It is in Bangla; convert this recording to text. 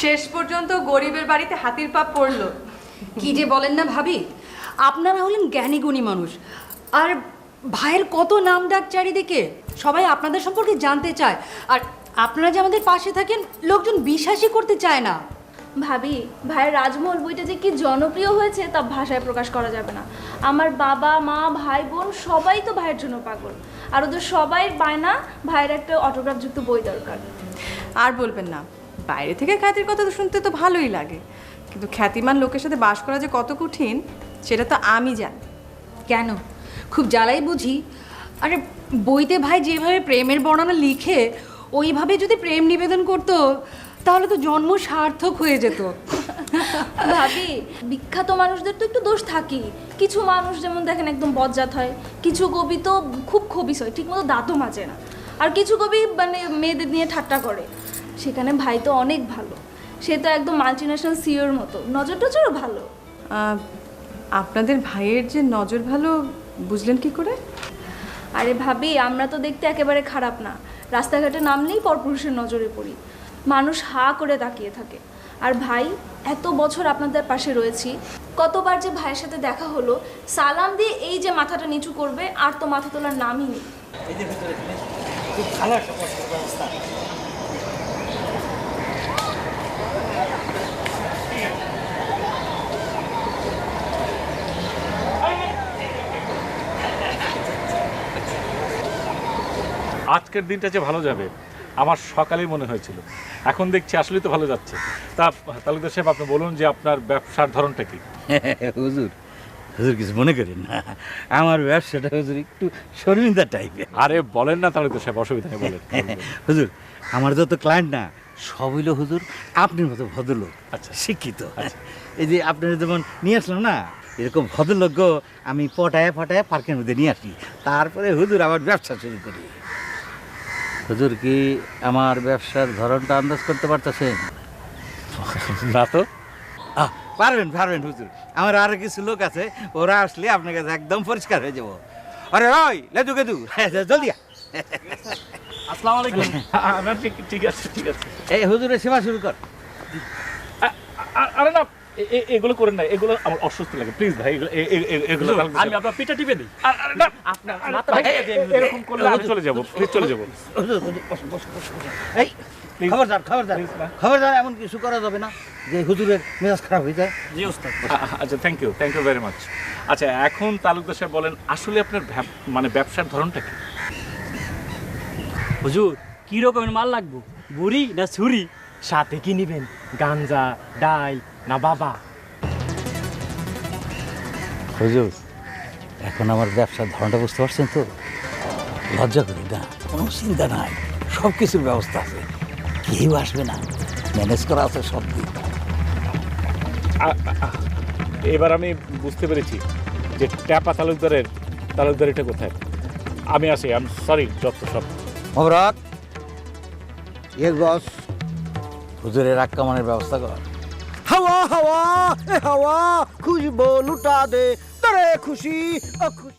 শেষ পর্যন্ত গরিবের বাড়িতে হাতির পাপ পড়লো। কি যে বলেন না ভাবি, আপনারা হলেন জ্ঞানী গুণী মানুষ, আর ভাইয়ের কত নাম ডাক চারিদিকে, সবাই আপনাদের সম্পর্কে জানতে চায়, আর আপনারা যে আমাদের পাশে থাকেন লোকজন বিশ্বাসই করতে চায় না। ভাবি, ভাইয়ের রাজমহল বইটা যে কি জনপ্রিয় হয়েছে তা ভাষায় প্রকাশ করা যাবে না। আমার বাবা মা ভাই বোন সবাই তো ভাইয়ের জন্য পাগল, আর ওদের সবাই বায়না ভাইয়ের একটা অটোগ্রাফযুক্ত বই দরকার। আর বলবেন না, বাইরে থেকে খ্যাতির কথা তো শুনতে তো ভালোই লাগে, কিন্তু খ্যাতিমান লোকের সাথে বাস করা যে কত কঠিন সেটা তো আমি জানি। কেন, খুব জ্বালাই বুঝি? আরে বইতে ভাই যেভাবে প্রেমের বর্ণনা লিখে ওইভাবে যদি প্রেম নিবেদন করতো তাহলে তো জন্ম সার্থক হয়ে যেত। ভাবি, বিখ্যাত মানুষদের তো একটু দোষ থাকেই। কিছু মানুষ যেমন দেখেন একদম বজ্জাত হয়, কিছু কবি তো খুব খবিস হয়, ঠিকমতো দাঁতও মাজে না, আর কিছু কবি মানে মেয়েদের নিয়ে ঠাট্টা করে। সেখানে ভাই তো অনেক ভালো, সে তো একদম মাল্টিন্যাশনাল সিওর মতো, নজর টজরও ভালো। আপনাদের ভাইয়ের যে নজর ভালো বুঝলেন কি করে? আরে ভাবি, আমরা তো দেখতে একেবারে খারাপ না, রাস্তাঘাটে নামলেই পরপুরুষের নজরে পড়ি, মানুষ হা করে তাকিয়ে থাকে। আর ভাই, এত বছর আপনাদের পাশে রয়েছি, কতবার যে ভাইয়ের সাথে দেখা হলো, সালাম দিয়ে এই যে মাথাটা নিচু করবে, আর তো মাথা তোলার নামই নেই। আজকের দিনটা যে ভালো যাবে আমার সকালেই মনে হয়েছিল, এখন দেখছি আসলেই তো ভালো যাচ্ছে। তা তালুকদার সাহেব, আপনি বলুন যে আপনার ব্যবসার ধরনটা কি? হুজুর, হুজুর কিছু মনে করেন না, আমার ব্যবসাটা হুজুর একটু শর্মিন্দা টাইপের। আরে বলেন না তালুকদার সাহেব, অসুবিধা নেই, বলেন। হুজুর, আমার যত ক্লায়েন্ট না সব হইল হুজুর আপনার মতো ভদ্রলোক, আচ্ছা। শিক্ষিত। এই যে আপনারা যেমন নিয়ে আসলাম না, এরকম ভদ্রলোক আমি পটায় পটায় পার্কের মধ্যে নিয়ে আসি, তারপরে হুজুর আমার ব্যবসা শুরু করি। হুজুর কি আমার ব্যবসার ধরনটা আন্দাজ করতে পারতেছেন? না তো। পারবেন পারবেন হুজুর, আমার আরো কিছু লোক আছে, ওরা আসলে আপনার কাছে একদম পরিষ্কার হয়ে যাবো। আরে ওই লেদু গেদু, জলদি আসসালামু আলাইকুম। ঠিক আছে ঠিক আছে। এই হুজুরের সেবা শুরু কর। আরে না, এগুলো করেন না, এগুলো আমার অস্বস্তি লাগে, প্লিজ ভাই। এগুলো আমি আপনার পিঠা টিপে দিই। আপনার এরকম করলে আমি চলে যাবো, প্লিজ চলে যাবো। এই খবরদার খবরদার খবরদার, এমন কিছু করা যাবে না যে হুজুরের মেজাজ খারাপ হয়ে যায়। জি ওস্তাদ। আচ্ছা, থ্যাংক ইউ ভেরি মাচ। আচ্ছা, এখন তালুকদার সাহেব বলেন, আসলে আপনার মানে ব্যবসার ধরনটা কি? হুজুর, কি রকমের মাল লাগবো? বুড়ি না ছুরি? সাথে কি নিবেন? গাঞ্জা, ডাল না বাবা? হুজুর, এখন আমার ব্যবসার ধরনটা বুঝতে পারছেন তো? লজ্জা করি না, কোনো চিন্তা নাই, সব কিছুর ব্যবস্থা আছে, কেউ আসবে না, ম্যানেজ করা আছে সব দিক। এবার আমি বুঝতে পেরেছি যে ট্যাপা তালুকদারিটা কোথায়। আমি আসি, আই এম সরি, যত সব। অবরাত, ইয়েস বস। হুজুরের রাগ কামানের ব্যবস্থা কর। হাওয়া হাওয়া এ হাওয়া খুশবু লুটা দে, তরে খুশি খুশি।